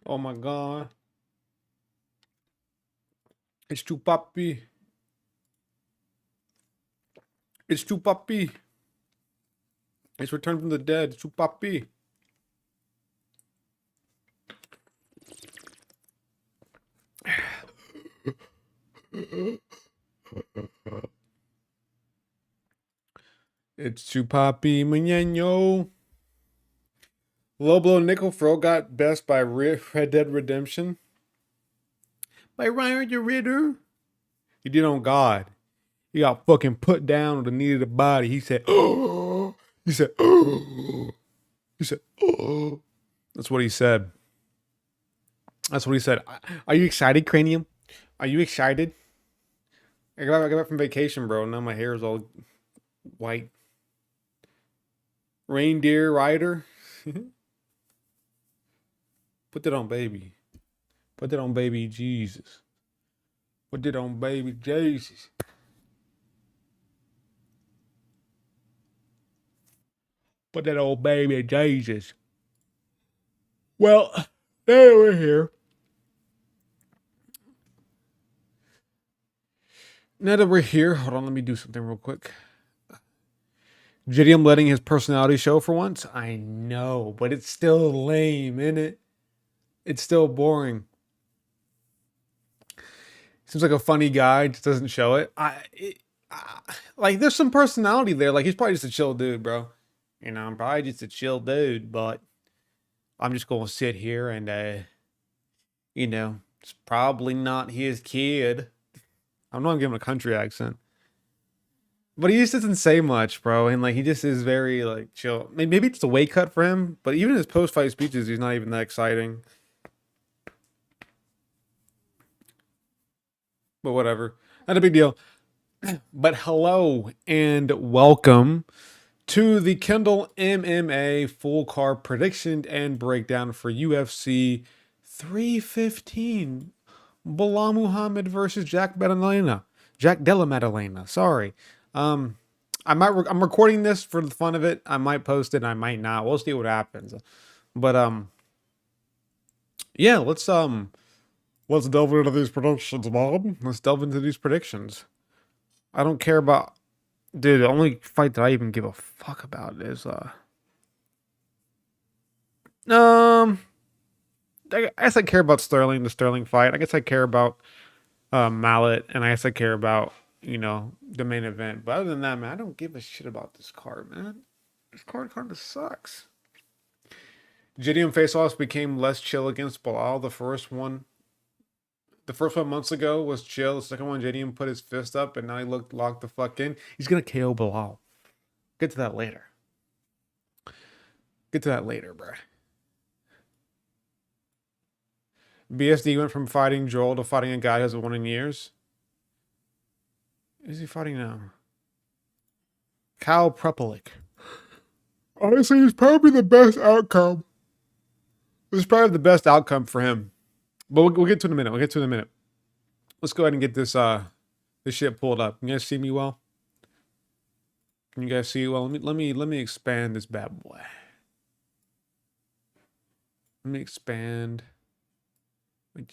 Oh my god. It's too poppy. It's too poppy. It's returned from the dead. It's too poppy. It's too poppy, mañano. Low blow nickel throw got best by Red Dead Redemption. By Ryan the Ritter. He did on God. He got fucking put down on the knee of the body. He said, oh. He said, oh. He said, oh. That's what he said. That's what he said. Are you excited, Cranium? Are you excited? I got back from vacation, bro. Now my hair is all white. Reindeer rider. Put that on, baby. Put that on, baby Jesus. Put that on, baby Jesus. Put that old baby Jesus. Well, there we're here. Now that we're here, hold on, let me do something real quick. JDM letting his personality show for once? I know, but it's still lame, isn't it? It's still boring. Seems like a funny guy, just doesn't show it. Like, there's some personality there. Like, he's probably just a chill dude, bro. You know, I'm probably just a chill dude, but I'm just going to sit here and, you know, it's probably not his kid. I'm not giving him a country accent. But he just doesn't say much, bro. And, like, he just is very, like, chill. Maybe it's a weight cut for him, but even his post-fight speeches, he's not even that exciting. But whatever. Not a big deal. But hello and welcome to the Kindle MMA full card prediction and breakdown for UFC 315. Bilal Muhammad versus Jack Della Maddalena. Sorry. I'm recording this for the fun of it. I might post it, I might not. We'll see what happens. But yeah, let's delve into these predictions, Bob. Let's delve into these predictions. I don't care about, dude, the only fight that I even give a fuck about is I guess I care about Sterling, the Sterling fight. I guess I care about Mallet, and I guess I care about, you know, the main event. But other than that, man, I don't give a shit about this card, man. This card kind of sucks. JDM face-offs became less chill against Bilal. The first one months ago was chill. The second one, JDM put his fist up, and now he locked the fuck in. He's gonna KO Bilal. Get to that later. Bro. BSD went from fighting Joel to fighting a guy who hasn't won in years. Who's he fighting now? Kyle Prepelik. Honestly, it's probably the best outcome. It's probably the best outcome for him. But we'll get to it in a minute. Let's go ahead and get this this shit pulled up. You guys see me well? Can you guys see it well? Let me expand this bad boy. Let me expand.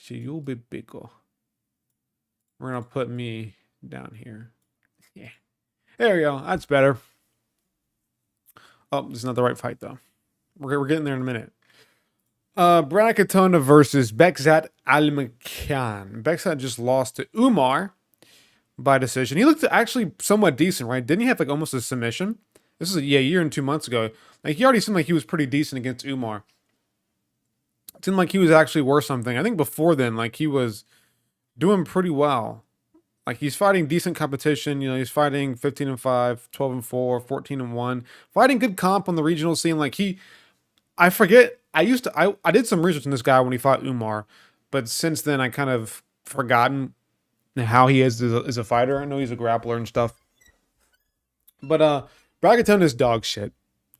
You'll be bigger. We're gonna put me down here. Yeah. There we go. That's better. Oh, this is not the right fight though. We're getting there in a minute. Brad Katona versus Bekzat Almakhan. Bekzat just lost to Umar by decision. He looked actually somewhat decent, right? Didn't he have like almost a submission? This is a year and 2 months ago. Like, he already seemed like he was pretty decent against Umar. It seemed like he was actually worth something. I think before then, like, he was doing pretty well. Like, he's fighting decent competition. You know, he's fighting 15-5, 12-4, 14-1. Fighting good comp on the regional scene. Like, I forget. I did some research on this guy when he fought Umar, but since then I kind of forgotten how he is as a fighter. I know he's a grappler and stuff. But Bragaton is dog shit.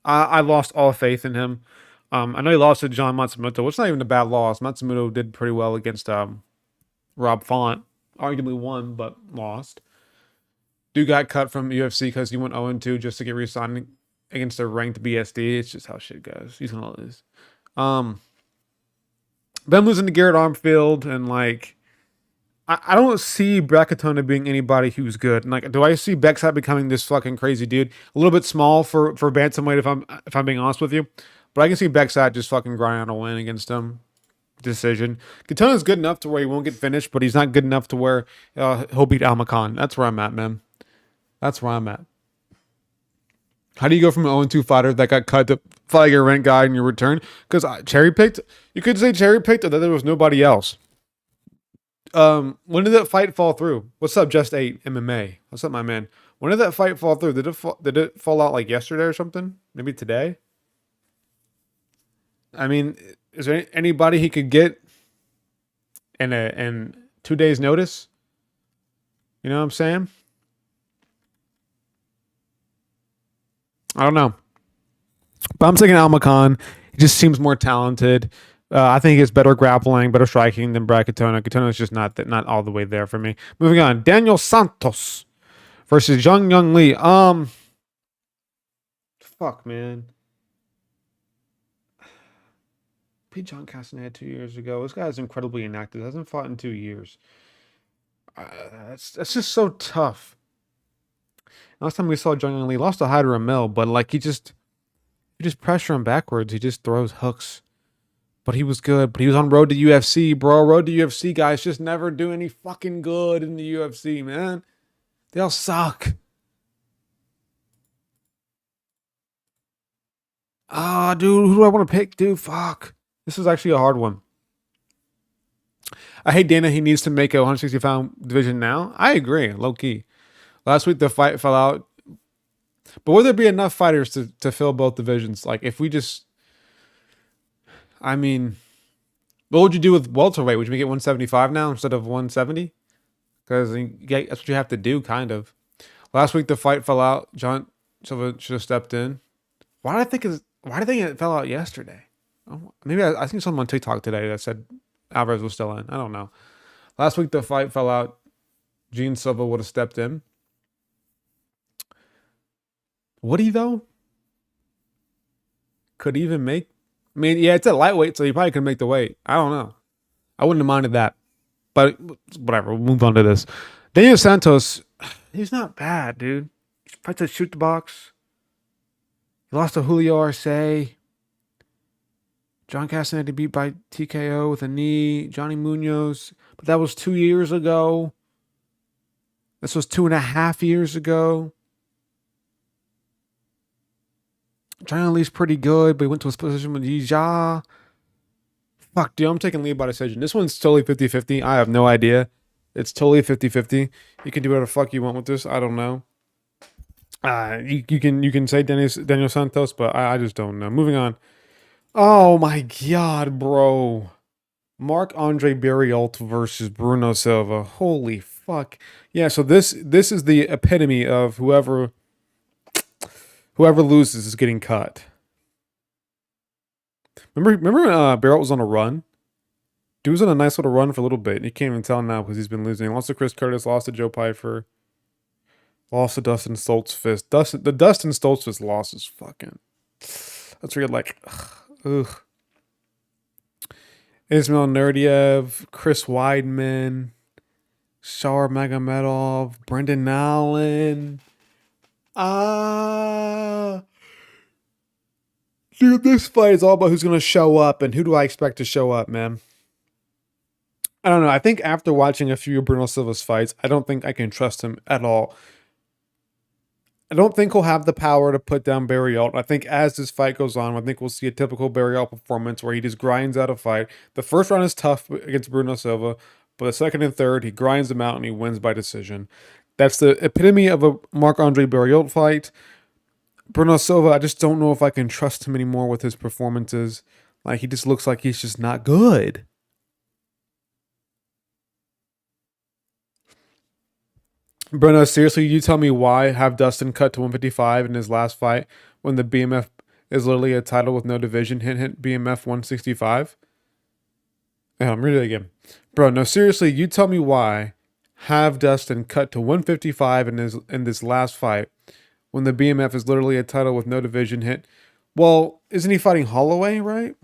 I lost all faith in him. I know he lost to John Matsumoto, which is not even a bad loss. Matsumoto did pretty well against Rob Font. Arguably won, but lost. Dude got cut from UFC because he went 0-2 just to get re-signed against a ranked BSD. It's just how shit goes. He's gonna lose. Um, but I'm losing to Garrett Armfield, and like I don't see Brackatona being anybody who's good. And like, do I see Bexat becoming this fucking crazy dude? A little bit small for bantamweight if I'm being honest with you, but I can see Bexat just fucking grinding on a win against him. Decision. Katona's good enough to where he won't get finished, but he's not good enough to where he'll beat Almacan. That's where I'm at, man. That's where I'm at. How do you go from an 0-2 fighter that got cut to fight your rent guy in your return? Because cherry picked. You could say cherry picked, or that there was nobody else. When did that fight fall through? What's up, Just 8 MMA? What's up, my man? When did that fight fall through? Did it fall out like yesterday or something? Maybe today? I mean, is there anybody he could get in 2 days' notice? You know what I'm saying? I don't know. But I'm thinking Almacan. He just seems more talented. I think he has better grappling, better striking than Brad Katona. Katona is just not all the way there for me. Moving on. Daniel Santos versus Zhang Young Lee. Fuck, man. Beat John Castaneda 2 years ago. This guy is incredibly inactive. Hasn't fought in 2 years. That's just so tough. Last time we saw Zhang Young Lee lost to Hyder Ramel, but like you just pressure him backwards. He just throws hooks. But he was good. But he was on road to UFC, bro. Road to UFC guys just never do any fucking good in the UFC, man. They all suck. Ah, dude, who do I want to pick? Dude, fuck. This is actually a hard one. I hate Dana. He needs to make a 160-pound division now. I agree, low key. Last week the fight fell out. But will there be enough fighters to fill both divisions? Like if we just, I mean, what would you do with welterweight? Would you make it 175 now instead of 170? Because that's what you have to do, kind of. Last week the fight fell out. John Silva should have stepped in. Why do I think it fell out yesterday? Oh, maybe I think someone on TikTok today that said Alvarez was still in. I don't know. Last week the fight fell out. Gene Silva would have stepped in. Would he though? Could he even make? I mean, yeah, it's a lightweight, so he probably could make the weight. I don't know. I wouldn't have minded that. But whatever. We'll move on to this. Daniel Santos, he's not bad, dude. He fights at shoot the box. He lost to Julio Arce. John Castaneda beat by TKO with a knee. Johnny Munoz. But that was 2 years ago. This was 2.5 years ago. China Lee's pretty good, but he went to his position with Yija. Fuck, dude, I'm taking Lee by decision. This one's totally 50-50. I have no idea. It's totally 50-50. You can do whatever the fuck you want with this. I don't know. You can say Daniel Santos, but I just don't know. Moving on. Oh my god, bro. Marc-Andre Barriault versus Bruno Silva. Holy fuck. Yeah, so this is the epitome of whoever loses is getting cut. Remember Barriault was on a run? Dude was on a nice little run for a little bit. You can't even tell now because he's been losing. Lost to Chris Curtis, lost to Joe Pyfer. Lost to Dustin Stoltzfus. The Dustin Stoltzfus loss is fucking... That's real like... Ugh. Ismail Nurdiev, Chris Weidman, Shar Magomedov, Brendan Allen. Dude, this fight is all about who's going to show up and who do I expect to show up, man. I don't know. I think after watching a few of Bruno Silva's fights, I don't think I can trust him at all. I don't think he'll have the power to put down Barriault. I think as this fight goes on, I think we'll see a typical Barriault performance where he just grinds out a fight. The first round is tough against Bruno Silva, but the second and third, he grinds them out and he wins by decision. That's the epitome of a Marc-Andre Barriault fight. Bruno Silva, I just don't know if I can trust him anymore with his performances. Like, he just looks like he's just not good. Bruno, seriously, you tell me why have Dustin cut to 155 in his last fight when the BMF is literally a title with no division? Hint, BMF 165. Yeah, I'm reading it again. Bro, no, seriously, you tell me why have Dustin cut to 155 in this last fight when the BMF is literally a title with no division hit. Well, isn't he fighting Holloway, right?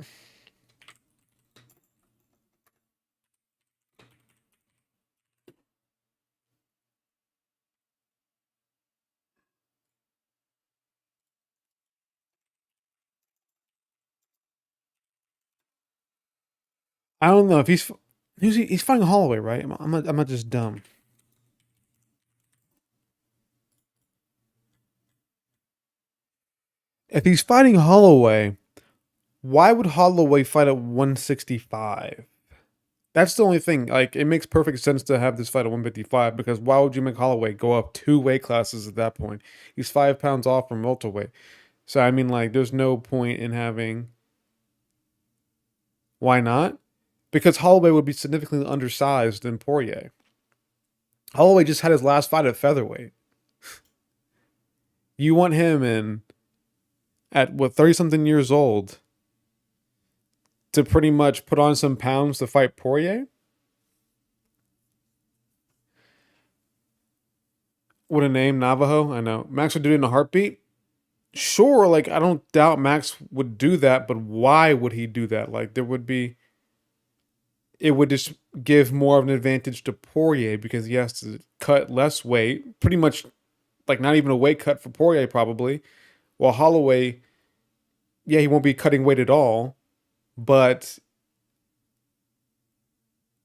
I don't know if he's fighting Holloway, right? I'm not just dumb. If he's fighting Holloway, why would Holloway fight at 165? That's the only thing. Like, it makes perfect sense to have this fight at 155 because why would you make Holloway go up 2 weight classes at that point? He's 5 pounds off from welterweight. So, I mean, like, there's no point in having. Why not? Because Holloway would be significantly undersized than Poirier. Holloway just had his last fight at featherweight. You want him in at what 30 something years old to pretty much put on some pounds to fight Poirier? What a name, Navajo. I know. Max would do it in a heartbeat. Sure, like I don't doubt Max would do that, but why would he do that? Like it would just give more of an advantage to Poirier because he has to cut less weight, pretty much like not even a weight cut for Poirier probably. While Holloway, yeah, he won't be cutting weight at all, but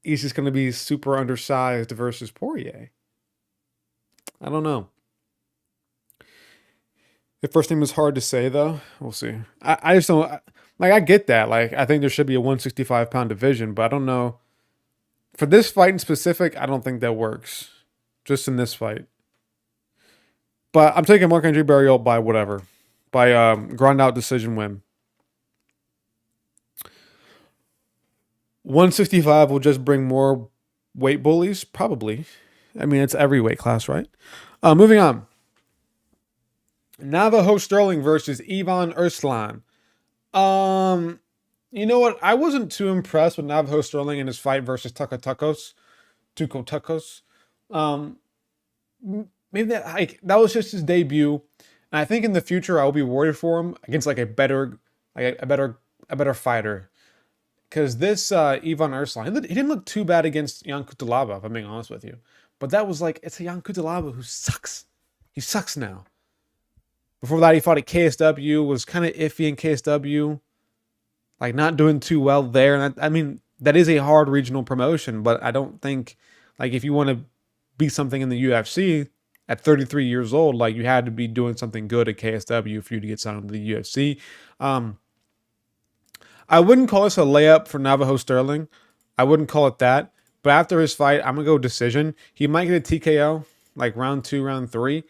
he's just going to be super undersized versus Poirier. I don't know. His first name is hard to say though. We'll see. I just don't like. I get that. Like I think there should be a 165-pound division, but I don't know for this fight in specific. I don't think that works. Just in this fight. But I'm taking Marc-André Barriault by whatever, by ground out decision win. 165 will just bring more weight bullies, probably. I mean, it's every weight class, right? Moving on. Navajo Sterling versus Ivan Erslan. You know what? I wasn't too impressed with Navajo Sterling in his fight versus Tuco Tucos. Um, maybe that was just his debut, and I think in the future I will be worried for him against like a better fighter. Because this Ivan Erslan, he didn't look too bad against Jan Kutalaba, if I'm being honest with you. But that was like, it's a Jan Kutalaba who sucks. He sucks now. Before that, he fought at KSW, was kind of iffy in KSW, like not doing too well there. And I mean, that is a hard regional promotion, but I don't think, like, if you want to be something in the UFC at 33 years old, like, you had to be doing something good at KSW for you to get signed to the UFC. I wouldn't call this a layup for Navajo Sterling. I wouldn't call it that. But after his fight, I'm going to go decision. He might get a TKO, like round 2, round 3.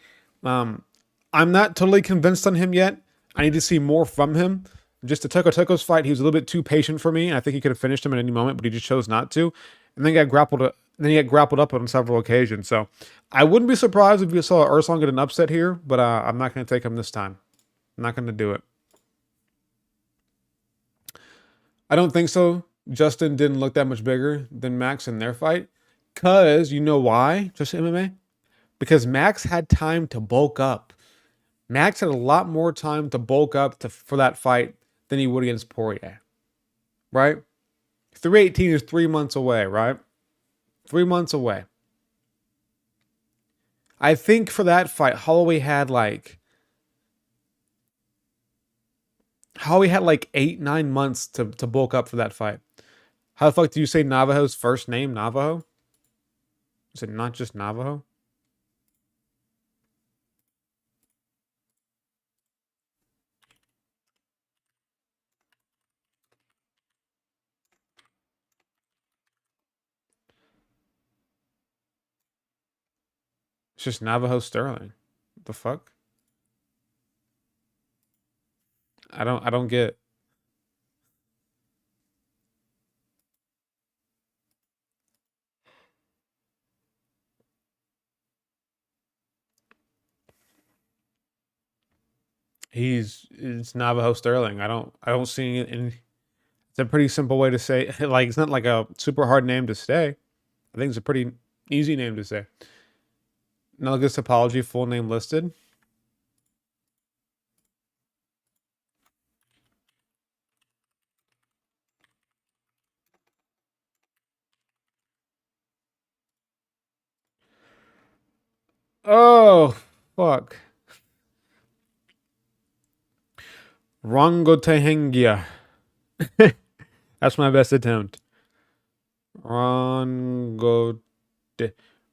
I'm not totally convinced on him yet. I need to see more from him. Just the Tuco's fight, he was a little bit too patient for me. I think he could have finished him at any moment, but he just chose not to. And then he got grappled up on several occasions. So I wouldn't be surprised if you saw Erslan get an upset here, but I'm not going to take him this time. I'm not going to do it. I don't think so. Justin didn't look that much bigger than Max in their fight. Because, you know why? Just MMA? Because Max had time to bulk up. Max had a lot more time to bulk up for that fight than he would against Poirier. Right? 318 is 3 months away, right? 3 months away. I think for that fight, Holloway had like 8-9 months to bulk up for that fight. How the fuck do you say Navajo's first name, Navajo? Is it not just Navajo? It's just Navajo Sterling. What the fuck? I don't get. It's Navajo Sterling. I don't see it in. It's a pretty simple way to say. Like, it's not like a super hard name to say. I think it's a pretty Easy name to say. Analogous topology, full name listed. Oh, fuck. Rongotehengia. That's my best attempt. Rongo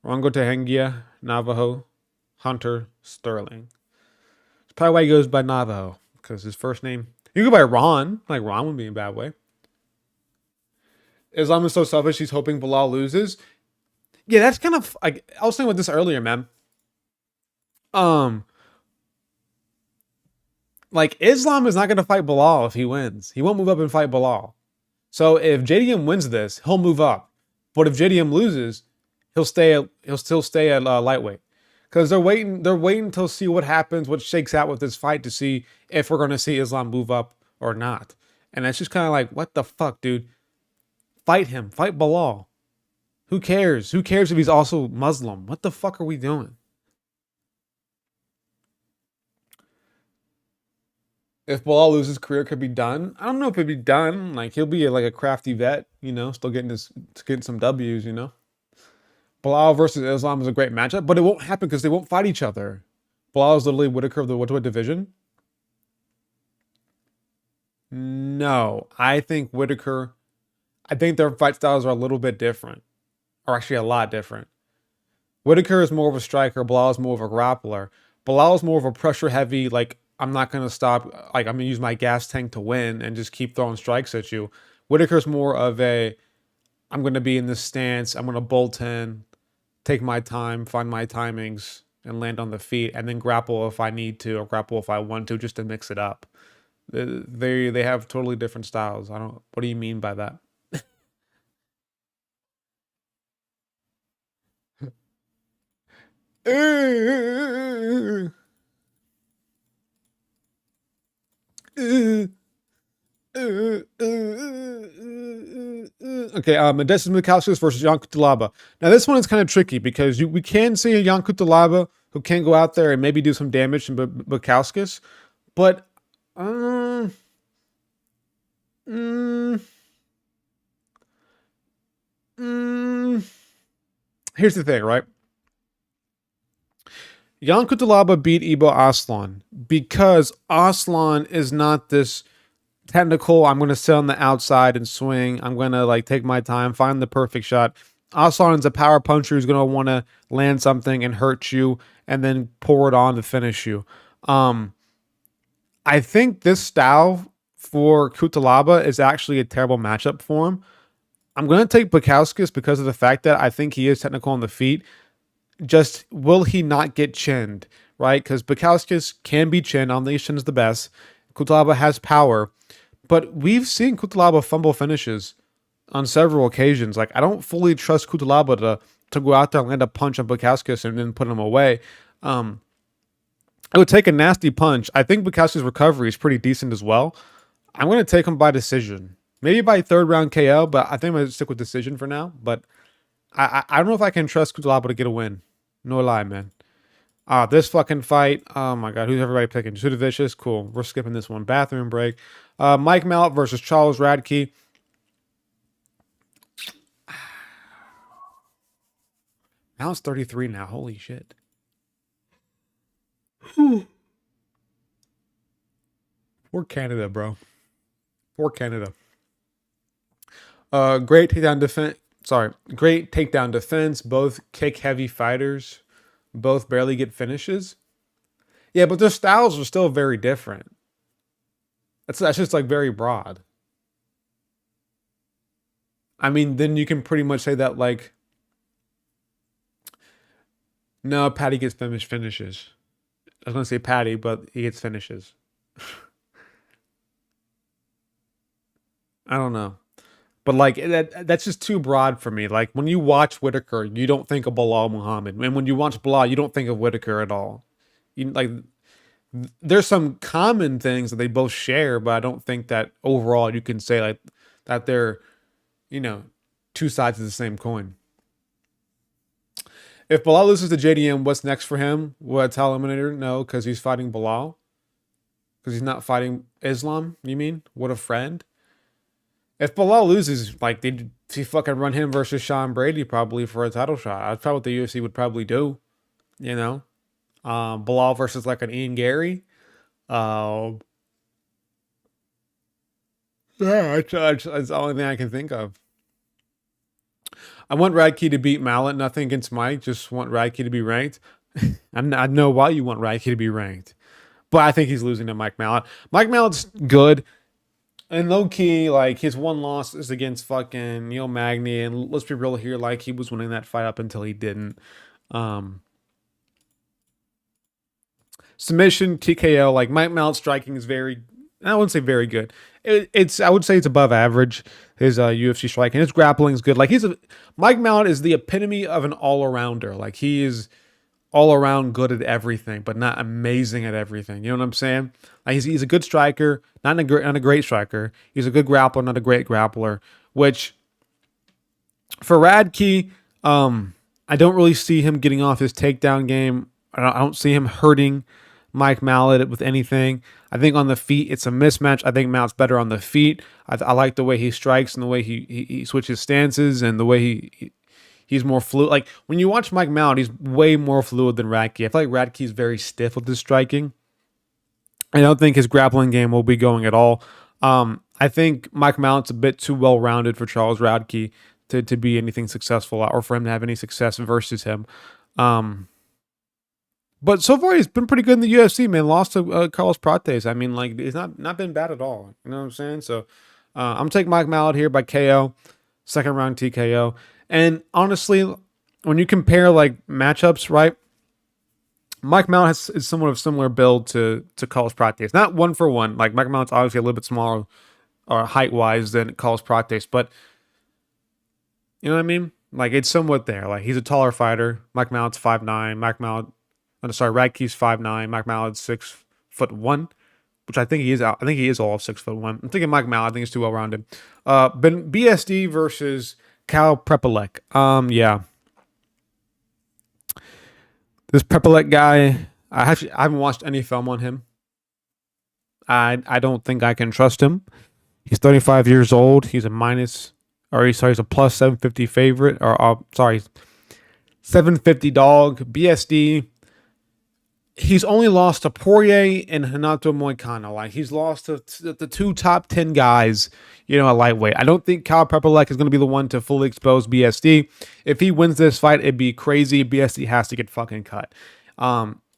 Rongotehengia, Navajo, Hunter, Sterling. It's probably why he goes by Navajo, because his first name. You go by Ron. Like, Ron wouldn't be a bad way. Islam is so selfish, he's hoping Bilal loses. Yeah, that's kind of like I was thinking about this earlier, man. Um, like Islam is not gonna fight Bilal if he wins. He won't move up and fight Bilal. So if JDM wins this, he'll move up. But if JDM loses, he'll still stay at lightweight. Because they're waiting to see what happens, what shakes out with this fight to see if we're gonna see Islam move up or not. And it's just kind of like, what the fuck, dude? Fight him, fight Bilal. Who cares? Who cares if he's also Muslim? What the fuck are we doing? If Bilal loses his career, could be done. I don't know if it'd be done. Like he'll be like a crafty vet, still getting some W's. Bilal versus Islam is a great matchup, but it won't happen because they won't fight each other. Bilal is literally Whitaker of the welterweight division. No, I think Whitaker. I think their fight styles are a little bit different, or actually a lot different. Whitaker is more of a striker. Bilal is more of a grappler. Bilal is more of a pressure heavy, like, I'm not going to stop. Like, I'm going to use my gas tank to win and just keep throwing strikes at you. Whitaker's more of a, I'm going to be in this stance. I'm going to bolt in, take my time, find my timings, and land on the feet, and then grapple if I need to, or grapple if I want to, just to mix it up. They have totally different styles. I don't. What do you mean by that? Okay, Modestus Mikauskis versus Jan Kutalaba. Now this one is kind of tricky because we can see a Jan Kutalaba who can go out there and maybe do some damage to Mikauskis, but mm, here's the thing, right? Jan Kutalaba beat Ibo Aslan because Aslan is not this technical. I'm going to sit on the outside and swing. I'm going to like take my time, find the perfect shot. Aslan's a power puncher who's going to want to land something and hurt you and then pour it on to finish you. I think this style for Kutalaba is actually a terrible matchup for him. I'm going to take Bukowskis because of the fact that I think he is technical on the feet. Just will he not get chinned, right? Because Bukowskis can be chinned. Omniscient is the best. Kutalaba has power. But we've seen Kutalaba fumble finishes on several occasions. Like, I don't fully trust Kutalaba to go out there and land a punch on Bukowskis and then put him away. It would take a nasty punch. I think Bukowski's recovery is pretty decent as well. I'm going to take him by decision. Maybe by third round KO, but I think I'm going to stick with decision for now. But I don't know if I can trust Kutalaba to get a win. No lie, man. This fucking fight. Oh my god, who's everybody picking? Sudovicius? Cool. We're skipping this one. Bathroom break. Mike Mallet versus Charles Radke. Mallett's 33 now. Holy shit. Poor Canada, bro. Poor Canada. Great takedown defense. Sorry, great takedown defense. Both kick heavy fighters. Both barely get finishes. Yeah, but their styles are still very different. That's just like very broad. I mean, then you can pretty much say that like, no, Patty gets finishes. I was gonna say Patty, but he gets finishes. I don't know. But like that's just too broad for me. Like when you watch Whitaker, you don't think of Bilal Muhammad. And when you watch Bilal, you don't think of Whitaker at all. Like there's some common things that they both share, but I don't think that overall you can say like that they're, you know, two sides of the same coin. If Bilal loses to JDM, what's next for him? What title eliminator? No, because he's fighting Bilal. Because he's not fighting Islam. You mean? What a friend. If Bilal loses, like they fucking run him versus Sean Brady probably for a title shot. That's probably what the UFC would probably do. You know, Bilal versus like an Ian Gary. Uh, yeah, that's the only thing I can think of. I want Radke to beat Mallet. Nothing against Mike. Just want Radke to be ranked. I know why you want Radke to be ranked, but I think he's losing to Mike Mallet. Mike Mallet's good. And low key, like his one loss is against fucking Neil Magny, and let's be real here, like he was winning that fight up until he didn't. Um, Submission, TKO, like Mike Mallett's striking is very, I wouldn't say very good. I would say it's above average. His UFC striking, his grappling is good. Like Mike Mallet is the epitome of an all arounder. Like he is all around good at everything, but not amazing at everything. You know what I'm saying? Like he's a good striker, not a great striker. He's a good grappler, not a great grappler. Which for Radke, I don't really see him getting off his takedown game. I don't see him hurting Mike Mallet with anything. I think on the feet, it's a mismatch. I think Mallet's better on the feet. I like the way he strikes and the way he switches stances and the way he's more fluid. Like when you watch Mike Mallet, he's way more fluid than Radke. I feel like Radke's very stiff with his striking. I don't think his grappling game will be going at all. I think Mike Mallet's a bit too well-rounded for Charles Radke to be anything successful or for him to have any success versus him. But so far, he's been pretty good in the UFC, man. Lost to Carlos Prates. I mean, like, it's not been bad at all. You know what I'm saying? So I'm taking Mike Mallet here by KO, second round TKO. And honestly, when you compare like matchups, right? Mike Mallet is somewhat of a similar build to Carlos Prates. Not one for one. Like Mike Mallet's obviously a little bit smaller or height wise than Carlos Prates, but you know what I mean? Like it's somewhat there. Like he's a taller fighter. Mike Mallet's 5'9". Radke's 5'9". Mike Mallet's 6'1", which I think he is. I think he is all 6'1". I'm thinking Mike Mallet. I think he's too well rounded. BSD versus Cal Prepelec. Yeah. This Prepelec guy, I haven't watched any film on him. I don't think I can trust him. He's 35 years old. He's a he's a plus 750 favorite. 750 dog. BSD. He's only lost to Poirier and Renato Moicano. Like he's lost to the two top 10 guys, you know, at lightweight. I don't think Cal Prepelec is going to be the one to fully expose BSD. If he wins this fight, it'd be crazy. BSD has to get fucking cut.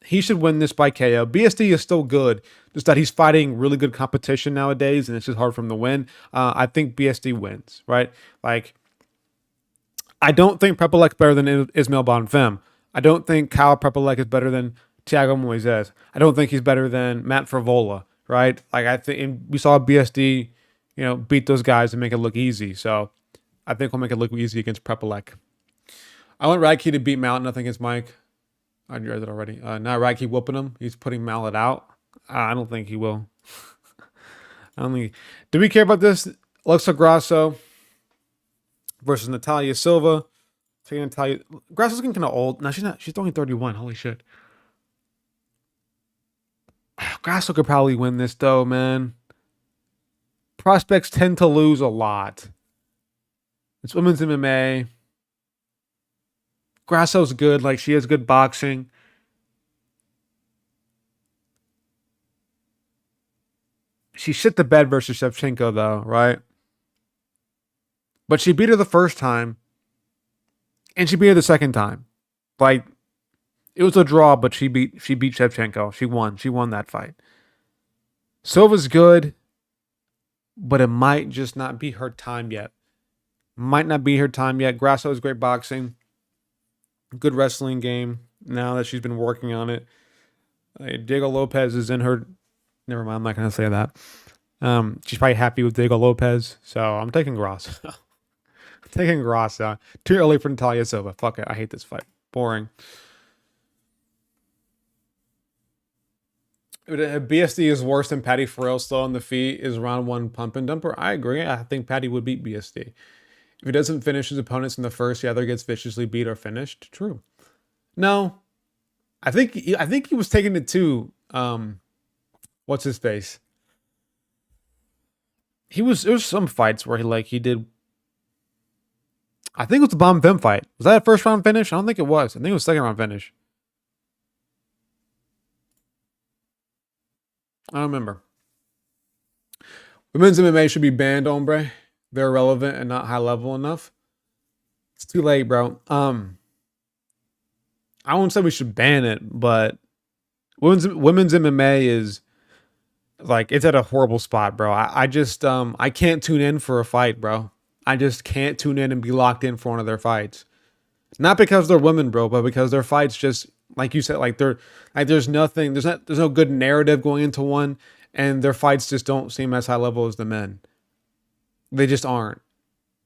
He should win this by KO. BSD is still good, just that he's fighting really good competition nowadays, and it's just hard for him to win. I think BSD wins, right? Like, I don't think Prepelec's better than Ismail Bonfim. I don't think Cal Prepelec is better than Thiago Moises. I don't think he's better than Matt Frevola, right? Like I think we saw BSD, you know, beat those guys and make it look easy. So I think we'll make it look easy against Prepelec. I want Radke to beat Mallet. Nothing against Mike. I read it already. Now Radke whooping him. He's putting Mallet out. I don't think he will. Do we care about this? Alexa Grasso versus Natalia Silva. Taking Natalia. Grasso's getting kind of old. No, she's not. She's only 31. Holy shit. Grasso could probably win this though, man. Prospects tend to lose a lot. It's women's MMA. Grasso's good. Like she has good boxing. She shit the bed versus Shevchenko though, right? But she beat her the first time. And she beat her the second time. Like it was a draw, but she beat Shevchenko. She won. She won that fight. Silva's good, but it might just not be her time yet. Might not be her time yet. Grasso is great boxing. Good wrestling game now that she's been working on it. Diego Lopez is in her... Never mind, I'm not going to say that. She's probably happy with Diego Lopez, so I'm taking Grasso. I'm taking Grasso. Too early for Natalia Silva. Fuck it, I hate this fight. Boring. BSD is worse than Patty Farrell still on the feet. Is round one pump and dumper? I agree. I think Patty would beat BSD. If he doesn't finish his opponents in the first, he either gets viciously beat or finished. True. No, I think he was taking it to what's his face? There was some fights where he did. I think it was the Bomb Fem fight. Was that a first round finish? I don't think it was. I think it was second round finish. I don't remember. Women's MMA should be banned, hombre. They're irrelevant and not high level enough. It's too late, bro. I won't say we should ban it, but women's MMA is like it's at a horrible spot, bro. I just I can't tune in for a fight, bro. I just can't tune in and be locked in for one of their fights. Not because they're women, bro, but because their fights just like you said, like they're like there's no good narrative going into one, and their fights just don't seem as high level as the men. They just aren't.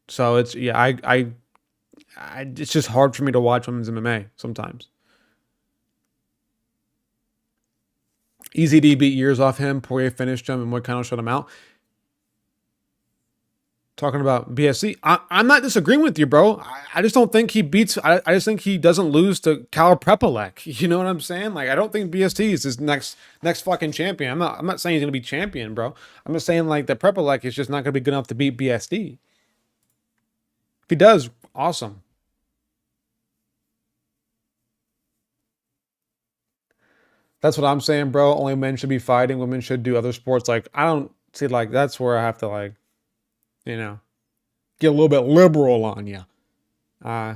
So it's yeah, it's just hard for me to watch women's MMA sometimes. Easy D beat years off him. Poirier finished him, and Moicano shut him out. Talking about BSC, I'm not disagreeing with you, bro. I just don't think he beats. I just think he doesn't lose to Kyle Prepolek. You know what I'm saying? Like I don't think BST is his next fucking champion. I'm not saying he's gonna be champion, bro. I'm just saying like that Prepolek is just not gonna be good enough to beat BSD. If he does, awesome. That's what I'm saying, bro. Only men should be fighting. Women should do other sports. Like I don't see like that's where I have to like you know get a little bit liberal on you. Uh,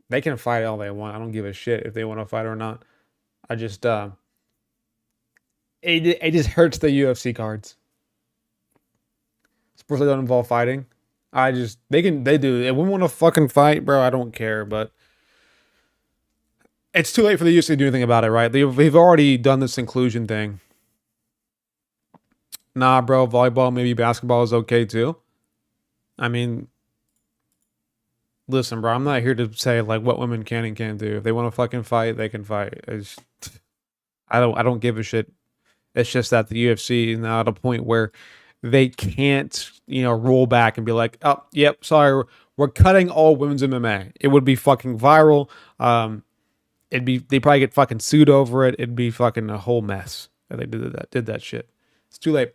they can fight all they want. I don't give a shit if they want to fight or not. I just it just hurts the UFC cards. Sports that don't involve fighting. They do. If women want to fucking fight, bro, I don't care. But it's too late for the UFC to do anything about it, right? They've already done this inclusion thing. Nah, bro, volleyball, maybe basketball is okay too. I mean, listen, bro, I'm not here to say like what women can and can't do. If they want to fucking fight, they can fight. I don't give a shit. It's just that the UFC is now at a point where they can't, roll back and be like, oh, yep, sorry, we're cutting all women's MMA. It would be fucking viral. They probably get fucking sued over it. It'd be fucking a whole mess if they did that shit. It's too late.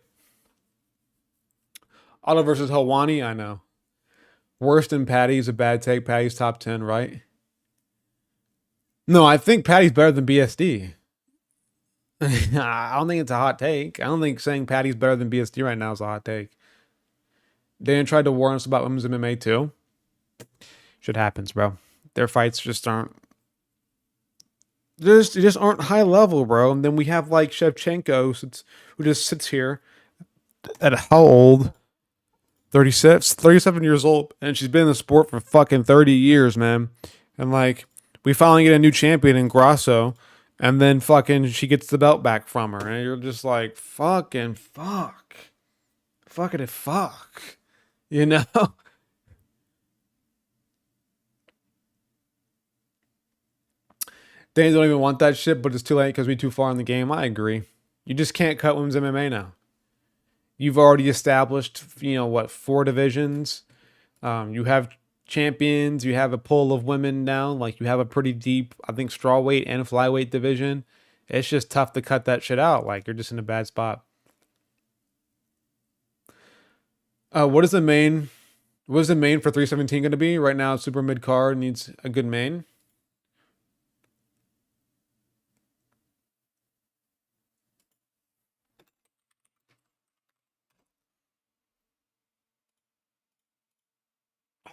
Otto versus Helwani, I know. Worse than Patty's a bad take. Patty's top 10, right? No, I think Patty's better than BSD. I don't think it's a hot take. I don't think saying Patty's better than BSD right now is a hot take. Dan tried to warn us about women's MMA too. Shit happens, bro. Their fights just aren't. Just aren't high level, bro. And then we have like Shevchenko, who just sits here at how old? 36, 37 years old, and she's been in the sport for fucking 30 years, man. And like, we finally get a new champion in Grasso, and then fucking she gets the belt back from her, and you're just like, fucking fuck. Fucking fuck. You know? They don't even want that shit, but it's too late because we're too far in the game. I agree. You just can't cut women's MMA now. You've already established, what, 4 divisions. You have champions. You have a pool of women now. Like you have a pretty deep, I think, strawweight and flyweight division. It's just tough to cut that shit out. Like you're just in a bad spot. What is the main? What is the main for 317 going to be right now? Super mid card needs a good main.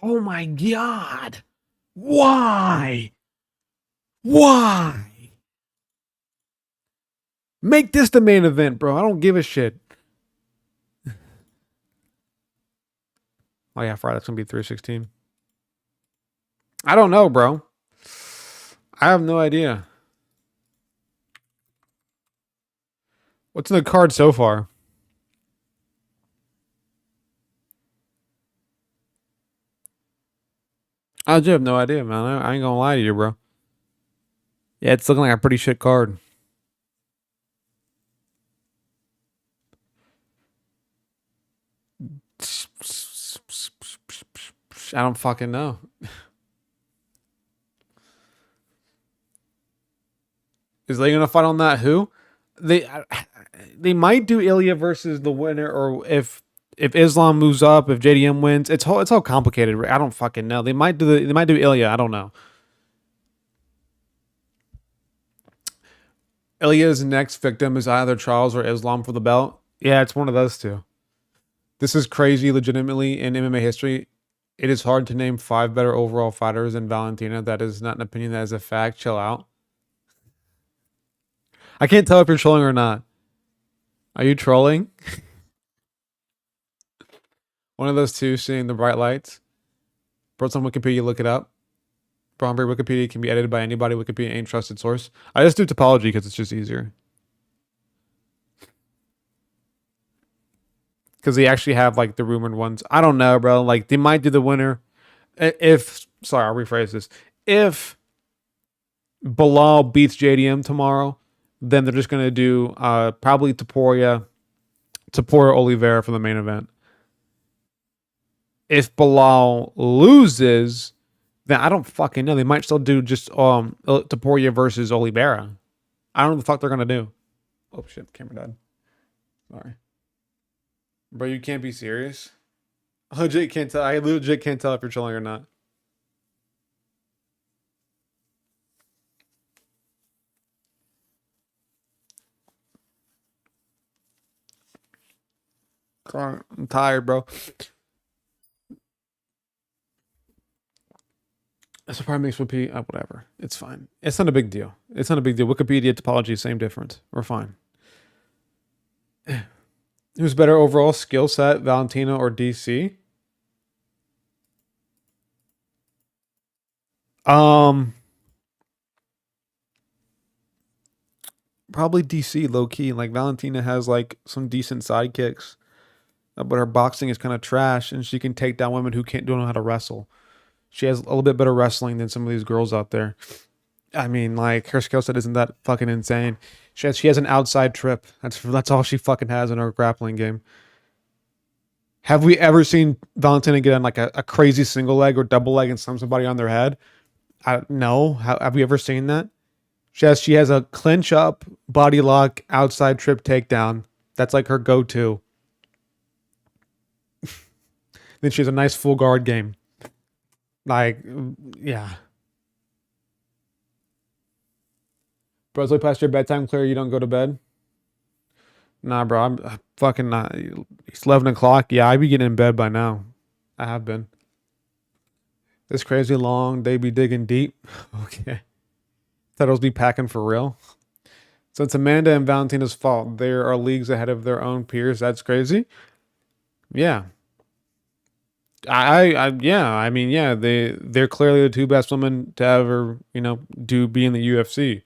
Oh my god! Why? Why? Make this the main event, bro. I don't give a shit. Oh yeah, Friday's gonna be 316. I don't know, bro. I have no idea. What's in the card so far? I just have no idea, man. I ain't gonna lie to you, bro. Yeah, it's looking like a pretty shit card. I don't fucking know. Is they gonna fight on that? Who? They they might do Ilya versus the winner, or if Islam moves up, if JDM wins, it's all complicated. I don't fucking know. They might do Ilya. I don't know. Ilya's next victim is either Charles or Islam for the belt. Yeah, it's one of those two. This is crazy. Legitimately, in MMA history, it is hard to name 5 better overall fighters than Valentina. That is not an opinion. That is a fact. Chill out. I can't tell if you're trolling or not. Are you trolling? One of those two seeing the bright lights. Brought on Wikipedia, look it up. Bromberg Wikipedia can be edited by anybody. Wikipedia ain't trusted source. I just do topology because it's just easier. Because they actually have like the rumored ones. I don't know, bro. Like they might do the winner. Sorry, I'll rephrase this. If Bilal beats JDM tomorrow, then they're just gonna do probably Topuria Oliveira for the main event. If Bilal loses, then I don't fucking know. They might still do just Topuria versus Oliveira. I don't know what the fuck they're gonna do. Oh shit, the camera died. Sorry. Bro, you can't be serious. I legit can't tell. I legit can't tell if you're trolling or not. I'm tired, bro. This probably makes Wikipedia whatever. It's fine. It's not a big deal. It's not a big deal. Wikipedia topology, same difference. We're fine. Who's better overall skill set, Valentina or DC? Probably DC low key. Like Valentina has like some decent sidekicks, but her boxing is kind of trash, and she can take down women who don't know how to wrestle. She has a little bit better wrestling than some of these girls out there. I mean, like her skill set isn't that fucking insane. She has an outside trip. That's all she fucking has in her grappling game. Have we ever seen Valentina get on like a crazy single leg or double leg and slam somebody on their head? No. Have we ever seen that? She has a clinch up, body lock, outside trip takedown. That's like her go-to. Then she has a nice full guard game. Like, yeah. Bro, it's like past your bedtime, Claire. You don't go to bed? Nah, bro. I'm fucking not. It's 11 o'clock. Yeah, I be getting in bed by now. I have been. This crazy long, they be digging deep. Okay. Titles be packing for real. So it's Amanda and Valentina's fault. They are leagues ahead of their own peers. That's crazy. Yeah. I mean, yeah, they're clearly the two best women to ever, be in the UFC.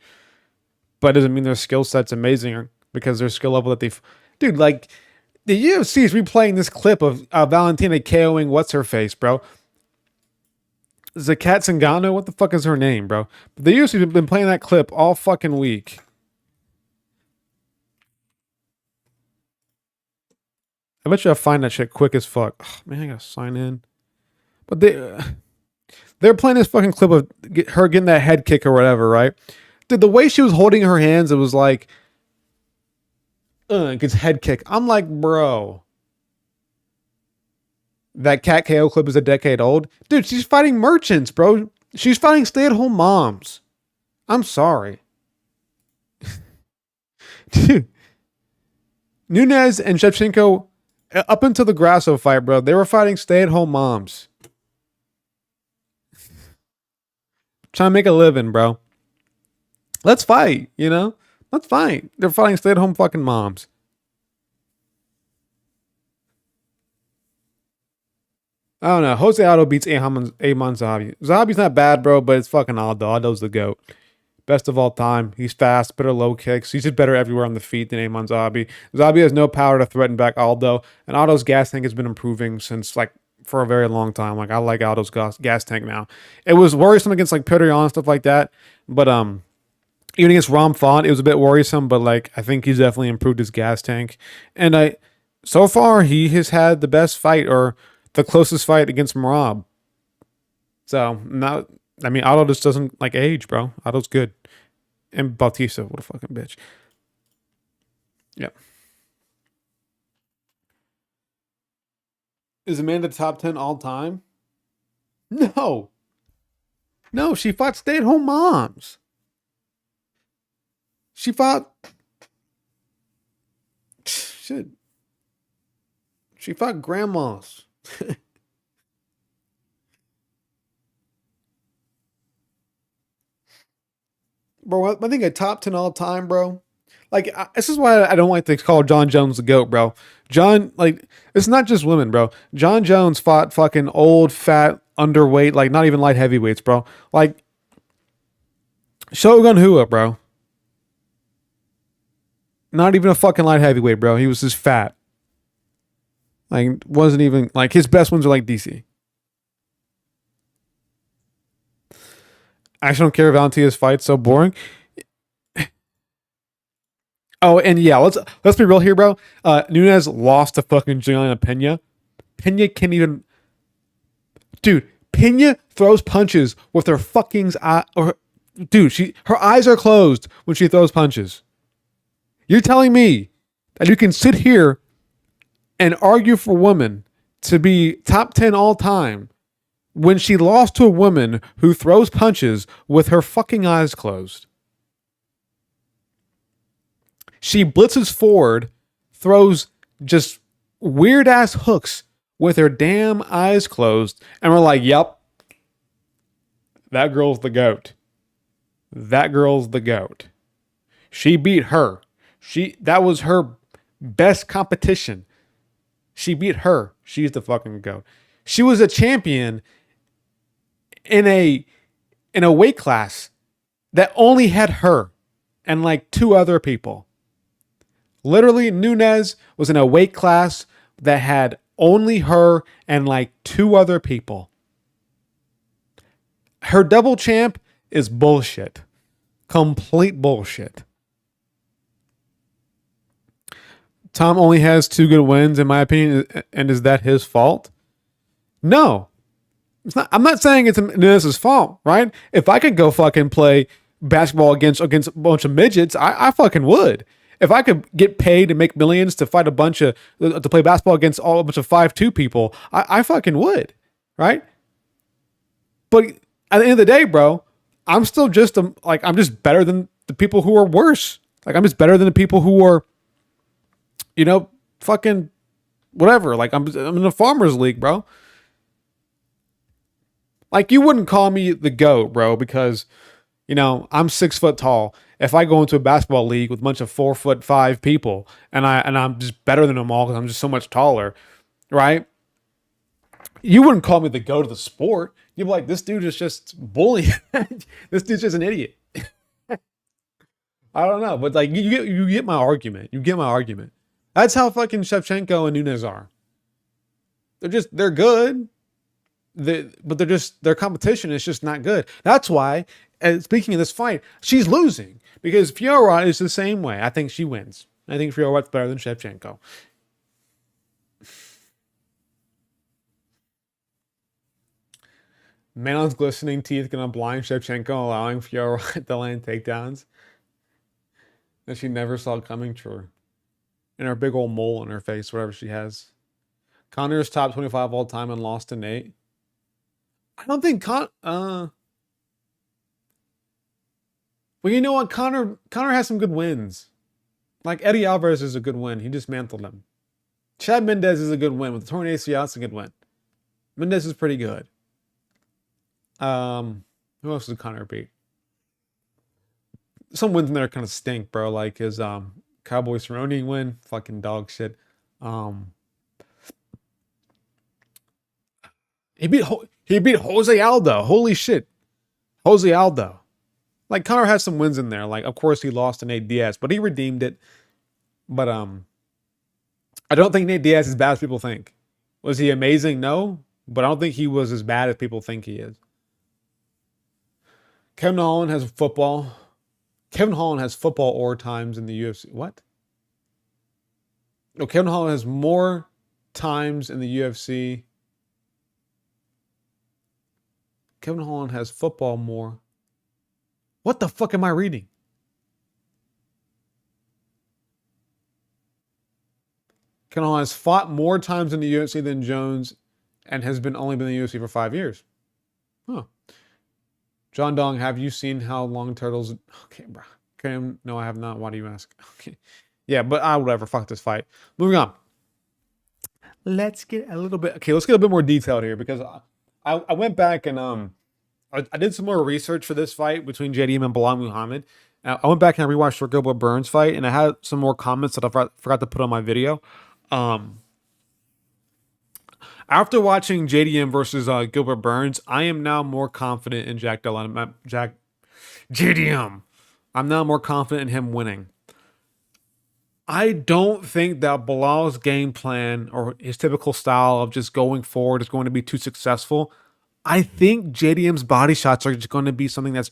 But it doesn't mean their skill set's amazing because their skill level that dude, like the UFC is replaying this clip of Valentina KOing what's her face, bro. Zakat Sangano, what the fuck is her name, bro? The UFC has been playing that clip all fucking week. I bet you I'll find that shit quick as fuck. Oh, man, I gotta sign in. But they're playing this fucking clip of her getting that head kick or whatever, right? Dude, the way she was holding her hands, it was like, gets head kick. I'm like, bro. That cat KO clip is a decade old. Dude, she's fighting merchants, bro. She's fighting stay-at-home moms. I'm sorry. Dude. Nunes and Shevchenko, up until the Grasso fight, bro, they were fighting stay-at-home moms. Trying to make a living, bro. Let's fight, Let's fight. They're fighting stay-at-home fucking moms. I don't know. Jose Aldo beats Amon Zahabi. Zahabi's not bad, bro, but it's fucking Aldo. Aldo's the GOAT. Best of all time. He's fast, better low kicks. He's just better everywhere on the feet than Amon Zahabi. Zahabi has no power to threaten back Aldo, and Aldo's gas tank has been improving since, for a very long time. I like Aldo's gas tank now. It was worrisome against, Petr Yan and stuff like that, but, even against Ram Font, it was a bit worrisome, but, I think he's definitely improved his gas tank. And so far, he has had the best fight, or the closest fight against Marab. So, Aldo just doesn't age, bro. Aldo's good. And Bautista, what a fucking bitch. Yep. Is Amanda top 10 all time? No. No, she fought stay-at-home moms. She fought shit. She fought grandmas. Bro, I think a top 10 all time, bro. Like, this is why I don't like to call John Jones the GOAT, bro. John, like, it's not just women, bro. John Jones fought fucking old, fat, underweight, like, not even light heavyweights, bro. Like, Shogun Hua, bro. Not even a fucking light heavyweight, bro. He was just fat. Like, wasn't even, like, his best ones are like DC. I actually don't care if Valentina's fight's so boring. Oh, and yeah, let's be real here, bro. Nunes lost to fucking Juliana Pena. Pena can't even, dude. Pena throws punches with her fucking eye, or dude, her eyes are closed when she throws punches. You're telling me that you can sit here and argue for women to be top 10 all time when she lost to a woman who throws punches with her fucking eyes closed? She blitzes forward, throws just weird ass hooks with her damn eyes closed, and we're like, yep, that girl's the GOAT. That girl's the GOAT. She beat her. That was her best competition. She beat her. She's the fucking GOAT. She was a champion in a weight class that only had her and like two other people. Literally, Nunes was in a weight class that had only her and like two other people. Her double champ is bullshit. Complete bullshit. Tom only has 2 good wins, in my opinion, and is that his fault? No. It's not. I'm not saying it's Nunes' fault, right? If I could go fucking play basketball against a bunch of midgets, I fucking would. If I could get paid and make millions to fight to play basketball against a bunch of 5'2" people, I fucking would, right? But at the end of the day, bro, I'm still just I'm just better than the people who are worse. Like, I'm just better than the people who are, fucking whatever. Like, I'm in a farmers league, bro. Like, you wouldn't call me the GOAT, bro, because, I'm 6 foot tall. If I go into a basketball league with a bunch of 4'5" people and I'm just better than them all because I'm just so much taller, right? You wouldn't call me the GOAT of the sport. You'd be like, this dude is just bullying. This dude's just an idiot. I don't know, but like you get my argument. You get my argument. That's how fucking Shevchenko and Nunes are. They're good. But their competition is just not good. That's why, speaking of this fight, she's losing because Fiorot is the same way. I think she wins. I think Fiorot's better than Shevchenko. Manon's glistening teeth gonna blind Shevchenko, allowing Fiorot to land takedowns that she never saw coming true. And her big old mole on her face, whatever she has. Connor's top 25 all time and lost to Nate. I don't think well, you know what? Connor has some good wins. Like, Eddie Alvarez is a good win. He dismantled him. Chad Mendez is a good win. With the torn ACL, it's a good win. Mendez is pretty good. Who else did Connor beat? Some wins in there kind of stink, bro. Like his Cowboy Cerrone win. Fucking dog shit. He beat Jose Aldo. Holy shit. Jose Aldo. Like, Connor has some wins in there. Like, of course he lost to Nate Diaz, but he redeemed it. But I don't think Nate Diaz is as bad as people think. Was he amazing? No. But I don't think he was as bad as people think he is. Kevin Holland has football. Kevin Holland has football or times in the UFC. What? No, Kevin Holland has more times in the UFC. Kevin Holland has football more. What the fuck am I reading? Canelo has fought more times in the UFC than Jones and has only been in the UFC for 5 years. Huh. John Dong, have you seen how long turtles? Okay, bro. Okay, no, I have not. Why do you ask? Okay. Yeah, but whatever. Fuck this fight. Moving on. Let's get a little bit. Okay, let's get a bit more detailed here because I went back and I did some more research for this fight between JDM and Bilal Muhammad. I went back and I rewatched the Gilbert Burns fight, and I had some more comments that I forgot to put on my video. After watching JDM versus Gilbert Burns, I am now more confident in JDM. I'm now more confident in him winning. I don't think that Bilal's game plan or his typical style of just going forward is going to be too successful. I think JDM's body shots are just going to be something that's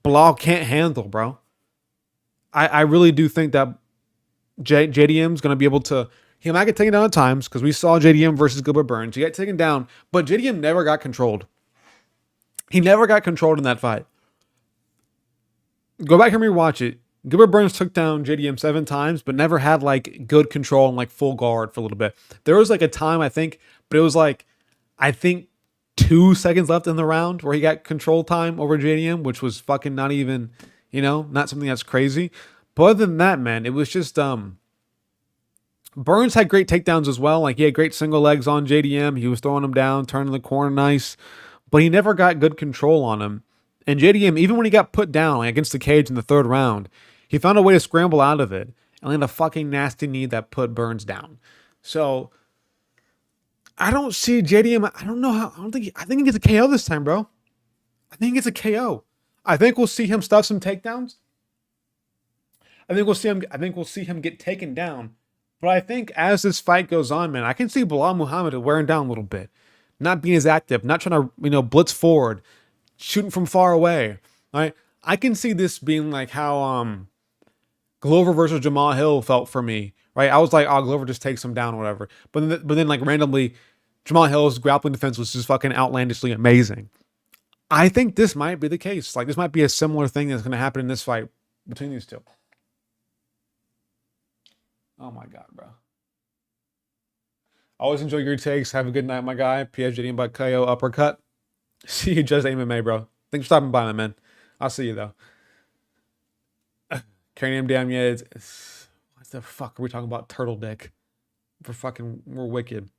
Bilal can't handle, bro. I really do think that JDM's going to be able to. He might get taken down at times because we saw JDM versus Gilbert Burns. He got taken down, but JDM never got controlled. He never got controlled in that fight. Go back and rewatch it. Gilbert Burns took down JDM 7 times, but never had like good control and like full guard for a little bit. There was like a time, I think, but it was like, I think 2 seconds left in the round where he got control time over JDM, which was fucking not even, not something that's crazy. But other than that, man, it was just, Burns had great takedowns as well. Like he had great single legs on JDM. He was throwing him down, turning the corner nice, but he never got good control on him. And JDM, even when he got put down like, against the cage in the 3rd round, he found a way to scramble out of it and land a fucking nasty knee that put Burns down. So I don't see JDM. I don't know how. I think he gets a KO this time, bro. I think he gets a KO. I think we'll see him stuff some takedowns. I think we'll see him get taken down. But I think as this fight goes on, man, I can see Bilal Muhammad wearing down a little bit, not being as active, not trying to blitz forward, shooting from far away. Right? I can see this being like how Glover versus Jamal Hill felt for me. Right? I was like, oh, Glover just takes him down, or whatever. But then like randomly, Jamal Hill's grappling defense was just fucking outlandishly amazing. I think this might be the case. Like this might be a similar thing that's going to happen in this fight between these two. Oh my God, bro. Always enjoy your takes. Have a good night, my guy. PSJD by KO uppercut. See you just MMA, bro. Thanks for stopping by, my man. I'll see you though. Cranium damn yeah. What the fuck are we talking about? Turtle dick. We're wicked.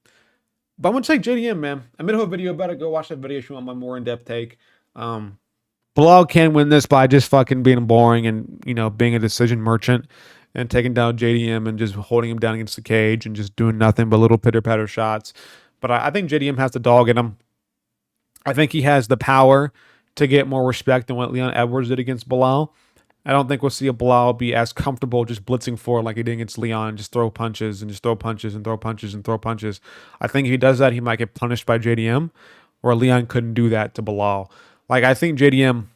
But I'm gonna take JDM, man. I made a whole video about it. Go watch that video if you want my more in-depth take. Bilal can win this by just fucking being boring and being a decision merchant and taking down JDM and just holding him down against the cage and just doing nothing but little pitter-patter shots. But I think JDM has the dog in him. I think he has the power to get more respect than what Leon Edwards did against Bilal. I don't think we'll see a Bilal be as comfortable just blitzing forward like he did against Leon, just throw punches and just throw punches and throw punches and throw punches. I think if he does that, he might get punished by JDM, or Leon couldn't do that to Bilal. Like, I think JDM,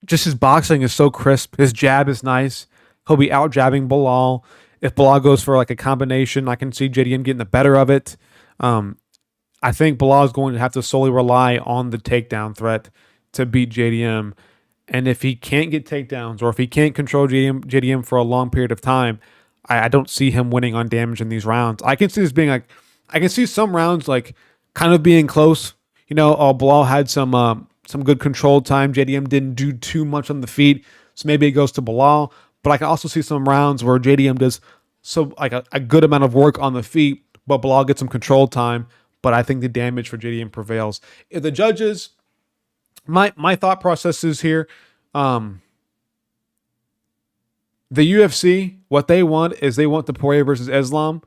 just his boxing is so crisp. His jab is nice. He'll be out jabbing Bilal. If Bilal goes for like a combination, I can see JDM getting the better of it. I think Bilal is going to have to solely rely on the takedown threat to beat JDM. And if he can't get takedowns or if he can't control JDM for a long period of time, I don't see him winning on damage in these rounds. I can see this being like, I can see some rounds like kind of being close. Bilal had some good controlled time. JDM didn't do too much on the feet, so maybe it goes to Bilal. But I can also see some rounds where JDM does a good amount of work on the feet, but Bilal gets some controlled time. But I think the damage for JDM prevails. If the judges, my thought process is here, the UFC, what they want is they want the Poirier versus Islam.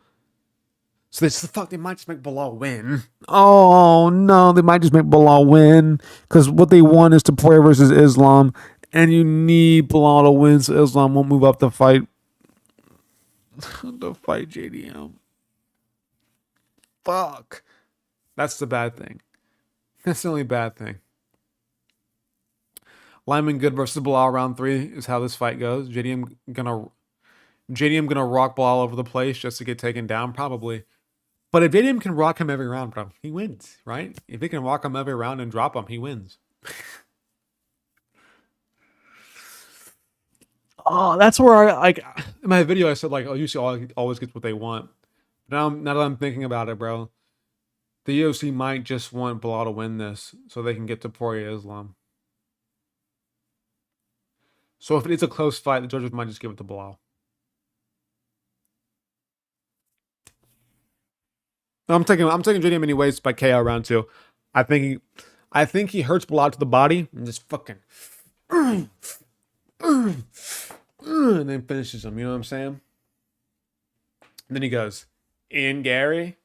So they might just make Bilal win. Oh no, they might just make Bilal win because what they want is to Poirier versus Islam, and you need Bilal to win so Islam won't move up to fight JDM. Fuck, that's the bad thing. That's the only bad thing. Lyman Good versus Bilal round 3 is how this fight goes. JDM gonna rock Bilal over the place just to get taken down, probably. But if JDM can rock him every round, bro, he wins, right? If he can rock him every round and drop him, he wins. Oh, that's where In my video, I said like, oh, UFC always gets what they want. Now that I'm thinking about it, bro, the UFC might just want Bilal to win this so they can get to Poirier Islam. So if it's a close fight, the judges might just give it to Bilal. I'm taking JDM anyways by KO round 2. I think he hurts Bilal to the body and just fucking and then finishes him. You know what I'm saying? And then he goes, "In Gary."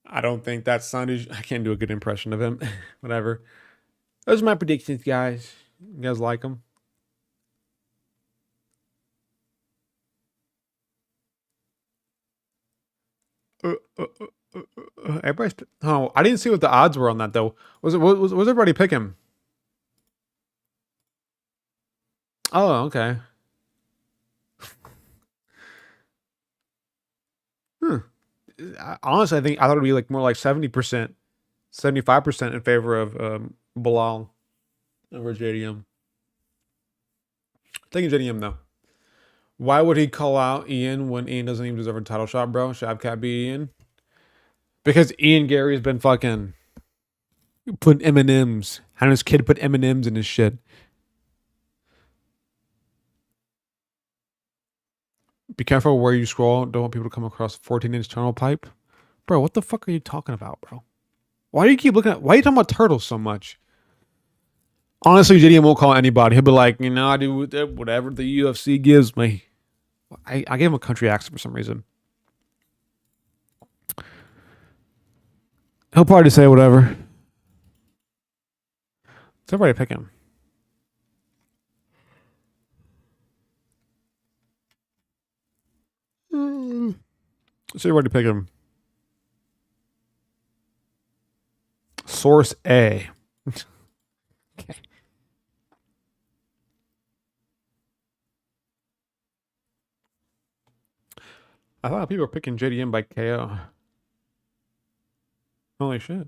I don't think that sounded. I can't do a good impression of him. Whatever. Those are my predictions, guys. You guys like them? Everybody's. Oh, I didn't see what the odds were on that though. Was everybody picking? Oh, okay. Honestly, I thought it'd be like more like 70%, 75% in favor of Bilal over JDM. Taking JDM though. Why would he call out Ian when Ian doesn't even deserve a title shot, bro? Shabcat beat Ian. Because Ian Gary's been fucking putting M&Ms. Having his kid put M&Ms in his shit. Be careful where you scroll. Don't want people to come across a 14-inch tunnel pipe. Bro, what the fuck are you talking about, bro? Why do you keep looking at... Why are you talking about turtles so much? Honestly, JDM won't call anybody. He'll be like, you know, I do whatever the UFC gives me. I gave him a country accent for some reason. He'll probably say whatever. Let's everybody pick him. Let's everybody pick him. Source A. Okay. I thought people were picking JDM by KO. Holy shit.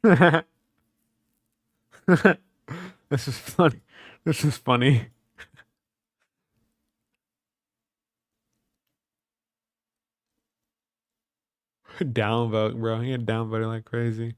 This is funny. This is funny. Downvote, bro. He had downvoted like crazy.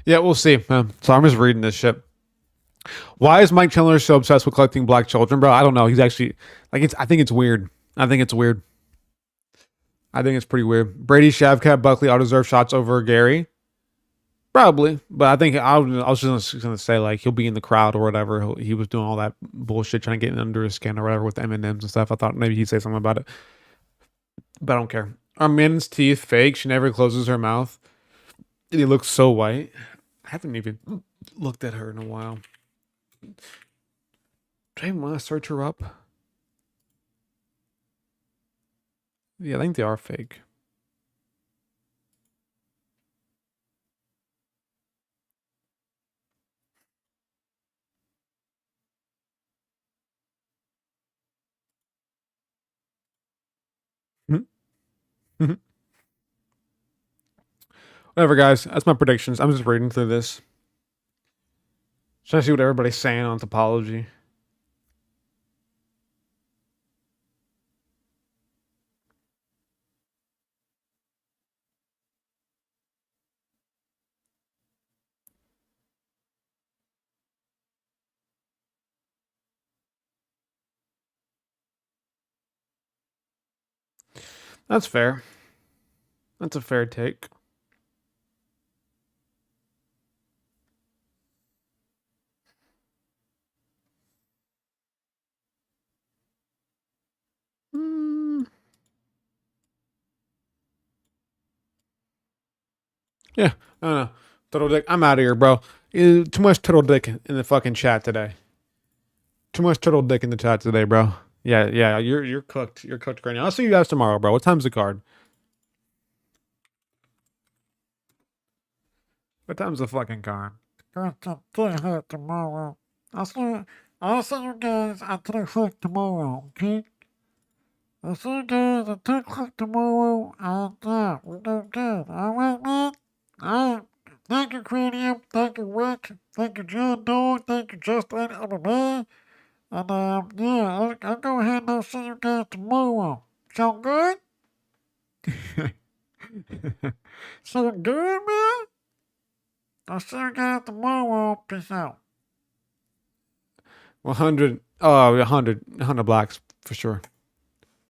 Yeah, we'll see. So I'm just reading this shit. Why is Mike Chandler so obsessed with collecting black children, bro? I don't know. He's actually like I think it's weird. I think it's weird. I think it's pretty weird. Brady, Shavkat, Buckley all deserve shots over Gary. Probably, but I think I was just gonna say like he'll be in the crowd or whatever. He was doing all that bullshit, trying to get under his skin or whatever with M&Ms and stuff. I thought maybe he'd say something about it, but I don't care. Are Min's teeth fake? She never closes her mouth. And he looks so white. I haven't even looked at her in a while. Do I even want to search her up? Yeah, I think they are fake. Whatever, guys. That's my predictions. I'm just reading through this. Trying to see what everybody's saying on topology. That's fair. That's a fair take. Yeah, I don't know. Turtle dick. I'm out of here, bro. Too much turtle dick in the fucking chat today. Too much turtle dick in the chat today, bro. Yeah. You're cooked. You're cooked right now. I'll see you guys tomorrow, bro. What time's the card? What time's the fucking card? Got to get here tomorrow. I'll see you guys at 3 o'clock tomorrow, okay? I'll see you guys at 3 o'clock tomorrow, and yeah, we're doing good. Alright, man? Alright. Thank you, Cranium. Thank you, Rick. Thank you, John Doe. Thank you, Justin MMA. And, yeah, I'll go ahead and I'll see you guys tomorrow. Sound good? Sound good, man? I'll see you guys tomorrow. Peace out. 100. Oh, 100 blacks for sure.